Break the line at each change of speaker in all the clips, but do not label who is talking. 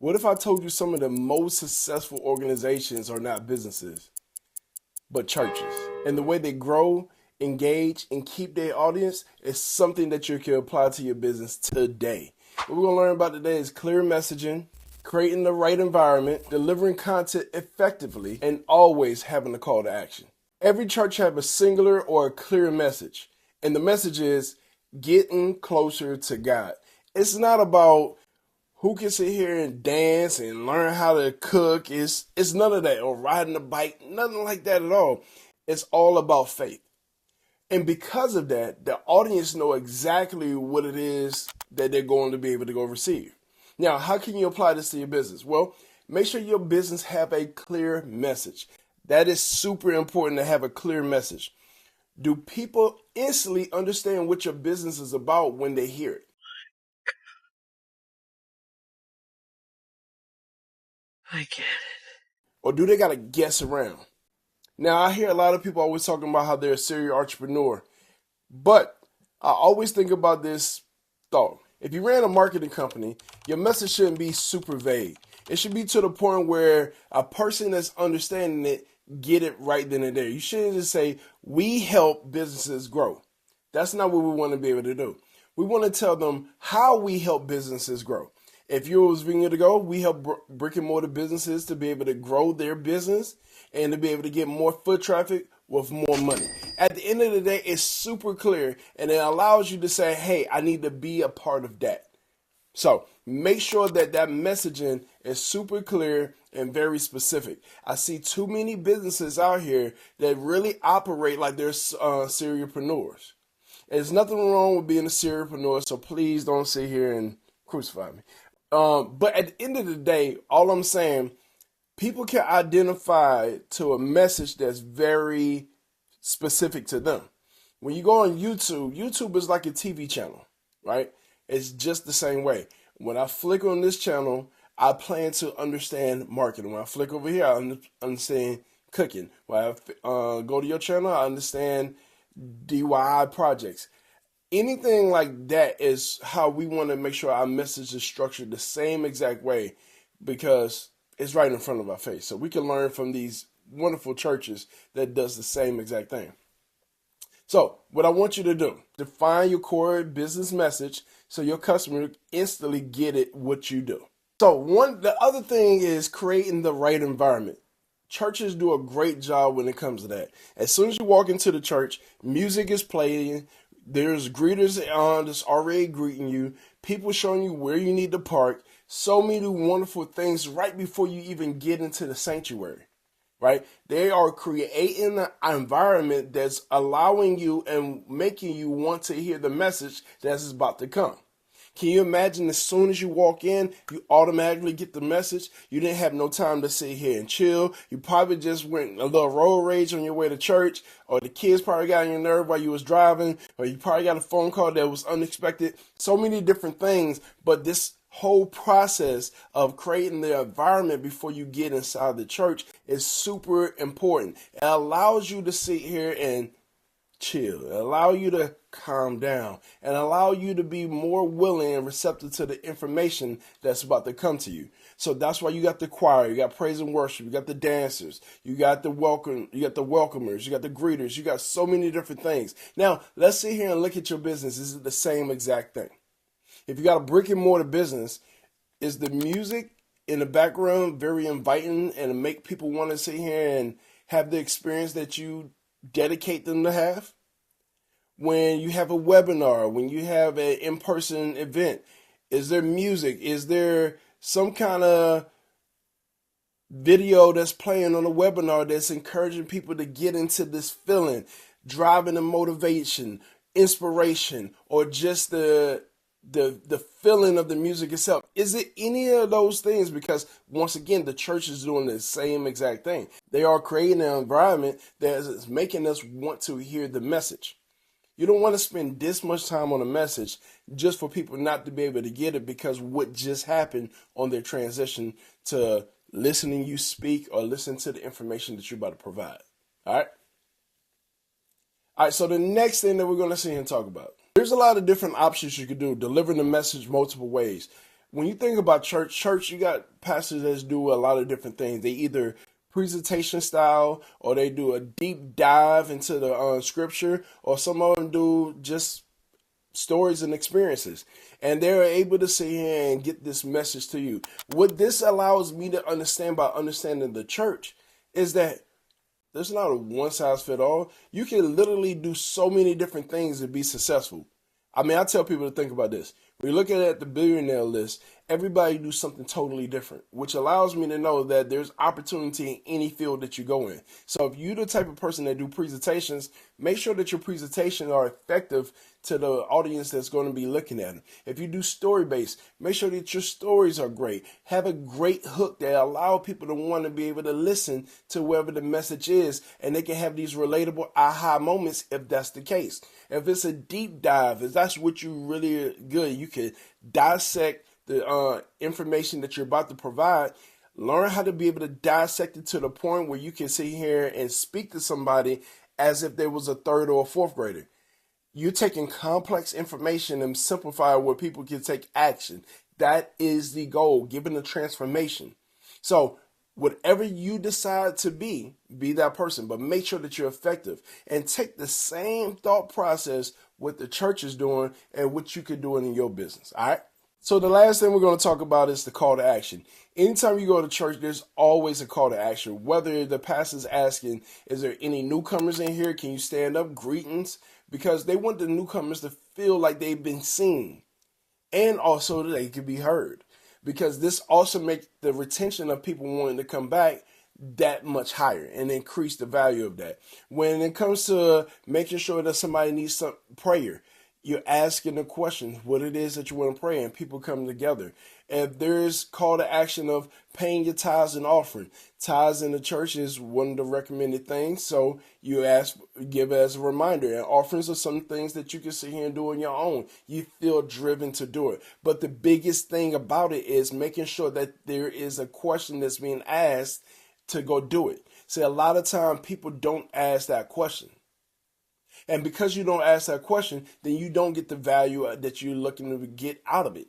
What if I told you some of the most successful organizations are not businesses, but churches? And the way they grow, engage, and keep their audience is something that you can apply to your business today. What we're going to learn about today is clear messaging, creating the right environment, delivering content effectively, and always having a call to action. Every church have a singular or a clear message, and the message is getting closer to God. It's not about who can sit here and dance and learn how to cook. It's none of that, or riding a bike, nothing like that at all. It's all about faith. And because of that, the audience know exactly what it is that they're going to be able to go receive. Now, how can you apply this to your business? Well, make sure your business have a clear message. That is super important to have a clear message. Do people instantly understand what your business is about when they hear it?
I get it.
Or do they got to guess around? Now, I hear a lot of people always talking about how they're a serial entrepreneur, but I always think about this thought. If you ran a marketing company, your message shouldn't be super vague. It should be to the point where a person that's understanding it get it right then and there. You shouldn't just say, we help businesses grow. That's not what we want to be able to do. We want to tell them how we help businesses grow. If you was being to go, we help brick and mortar businesses to be able to grow their business and to be able to get more foot traffic with more money. At the end of the day, it's super clear and it allows you to say, hey, I need to be a part of that. So make sure that that messaging is super clear and very specific. I see too many businesses out here that really operate like they're serialpreneurs. There's nothing wrong with being a serialpreneur, so please don't sit here and crucify me. But at the end of the day, all I'm saying, people can identify to a message that's very specific to them. When you go on YouTube, YouTube is like a TV channel, right? It's just the same way. When I flick on this channel, I plan to understand marketing. When I flick over here, I understand cooking. When I go to your channel, I understand DIY projects. Anything like that is how we want to make sure our message is structured the same exact way because it's right in front of our face. So we can learn from these wonderful churches that does the same exact thing. So what I want you to do, define your core business message so your customer instantly get it what you do. So the other thing is creating the right environment. Churches do a great job when it comes to that. As soon as you walk into the church, music is playing. There's greeters that's already greeting you. People showing you where you need to park. So many wonderful things right before you even get into the sanctuary, right? They are creating an environment that's allowing you and making you want to hear the message that's about to come. Can you imagine as soon as you walk in, you automatically get the message? You didn't have no time to sit here and chill. You probably just went a little road rage on your way to church, or the kids probably got on your nerve while you was driving, or you probably got a phone call that was unexpected. So many different things, but this whole process of creating the environment before you get inside the church is super important. It allows you to sit here and chill, allow you to calm down, and allow you to be more willing and receptive to the information that's about to come to you. So that's why you got the choir, you got praise and worship, you got the dancers, you got the welcomers, you got the greeters, you got so many different things. Now, let's sit here and look at your business. Is it the same exact thing? If you got a brick and mortar business, is the music in the background very inviting and make people want to sit here and have the experience that you dedicate them to have? When you have a webinar, when you have an in-person event, is there music? Is there some kind of video that's playing on a webinar that's encouraging people to get into this feeling, driving the motivation, inspiration, or just the feeling of the music itself? Is it any of those things? Because once again, the church is doing the same exact thing. They are creating an environment that is making us want to hear the message. You don't want to spend this much time on a message just for people not to be able to get it because what just happened on their transition to listening you speak or listen to the information that you're about to provide. All right? All right, so the next thing that we're going to see and talk about. There's a lot of different options you could do, delivering the message multiple ways. when you think about church, you got pastors that do a lot of different things. They either presentation style, or they do a deep dive into the scripture, or some of them do just stories and experiences. And they're able to sit here and get this message to you. What this allows me to understand by understanding the church is that there's not a one size fit all. You can literally do so many different things to be successful. I mean, I tell people to think about this. When you look at the billionaire list, everybody do something totally different, which allows me to know that there's opportunity in any field that you go in. So if you're the type of person that do presentations, make sure that your presentations are effective to the audience that's going to be looking at them. If you do story based, make sure that your stories are great. Have a great hook that allow people to want to be able to listen to wherever the message is, and they can have these relatable aha moments if that's the case. If it's a deep dive, if that's what you really are good, you can dissect the information that you're about to provide. Learn how to be able to dissect it to the point where you can sit here and speak to somebody as if there was a third or a fourth grader. You're taking complex information and simplify it where people can take action. That is the goal, given the transformation. So whatever you decide to be that person, but make sure that you're effective and take the same thought process what the church is doing and what you could do in your business. All right. So the last thing we're going to talk about is the call to action. Anytime you go to church, there's always a call to action. Whether the pastor's asking, is there any newcomers in here? Can you stand up? Greetings. Because they want the newcomers to feel like they've been seen, and also that they can be heard. Because this also makes the retention of people wanting to come back that much higher and increase the value of that. When it comes to making sure that somebody needs some prayer, you're asking the question, what it is that you want to pray, and people come together. If there's call to action of paying your tithes and offering, tithes in the church is one of the recommended things. So you give as a reminder, and offerings are some things that you can sit here and do on your own. You feel driven to do it. But the biggest thing about it is making sure that there is a question that's being asked to go do it. See, a lot of time people don't ask that question. And because you don't ask that question, then you don't get the value that you're looking to get out of it.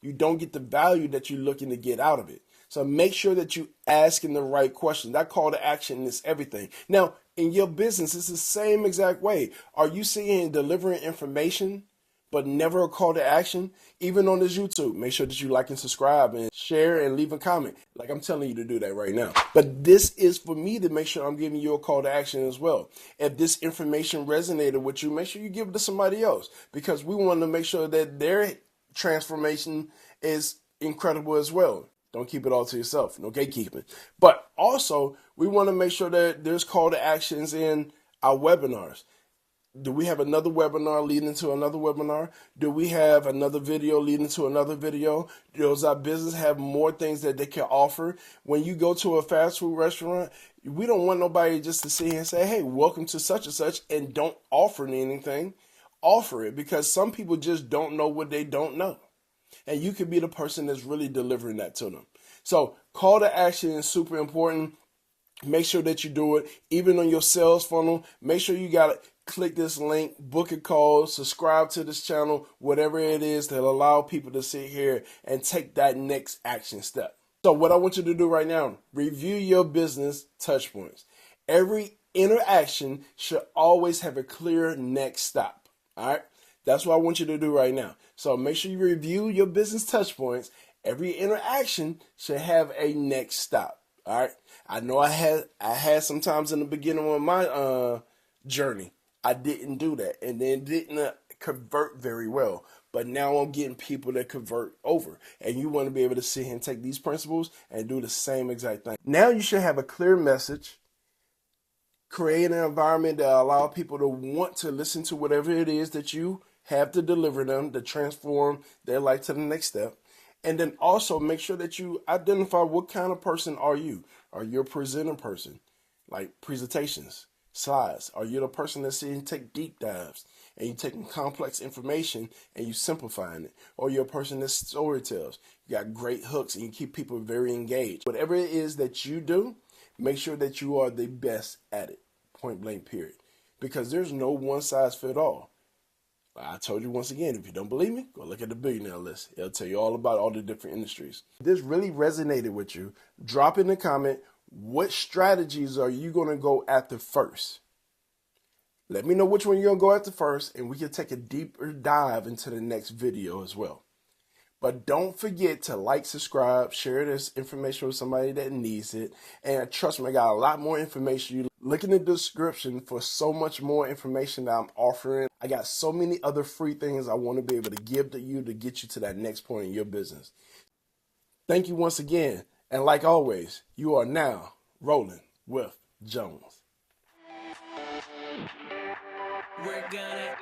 You don't get the value that you're looking to get out of it. So make sure that you asking the right question. That call to action is everything. Now, in your business, it's the same exact way. Are you seeing delivering information, but never a call to action? Even on this YouTube, make sure that you like and subscribe and share and leave a comment. Like I'm telling you to do that right now. But this is for me to make sure I'm giving you a call to action as well. If this information resonated with you, make sure you give it to somebody else, because we want to make sure that their transformation is incredible as well. Don't keep it all to yourself. No gatekeeping. But also, we want to make sure that there's call to actions in our webinars. Do we have another webinar leading to another webinar? Do we have another video leading to another video? Does our business have more things that they can offer? When you go to a fast food restaurant, we don't want nobody just to sit here and say, hey, welcome to such and such, and don't offer anything. Offer it, because some people just don't know what they don't know. And you could be the person that's really delivering that to them. So call to action is super important. Make sure that you do it. Even on your sales funnel, make sure you got it. Click this link, book a call, subscribe to this channel, whatever it is that allow people to sit here and take that next action step. So what I want you to do right now, review your business touch points. Every interaction should always have a clear next stop. All right. That's what I want you to do right now. So make sure you review your business touch points. Every interaction should have a next stop. All right. I know I had sometimes in the beginning of my journey, I didn't do that, and then didn't convert very well. But now I'm getting people that convert over. And you want to be able to sit here and take these principles and do the same exact thing. Now you should have a clear message. Create an environment that allow people to want to listen to whatever it is that you have to deliver them to transform their life to the next step. And then also make sure that you identify what kind of person are you. Are you a presenting person? Like presentations, slides. Are you the person that's sitting and take deep dives and you taking complex information and you simplifying it? Or you're a person that storytells. You got great hooks and you keep people very engaged. Whatever it is that you do, make sure that you are the best at it. Point blank period. Because there's no one size fit all. I told you once again, if you don't believe me, go look at the billionaire list. It'll tell you all about all the different industries. If this really resonated with you, drop in the comment, what strategies are you going to go after first? Let me know which one you're going to go after first, and we can take a deeper dive into the next video as well. But don't forget to like, subscribe, share this information with somebody that needs it. And trust me, I got a lot more information. You look in the description for so much more information that I'm offering. I got so many other free things I want to be able to give to you to get you to that next point in your business. Thank you once again. And like always, you are now rolling with Jones.
We're gonna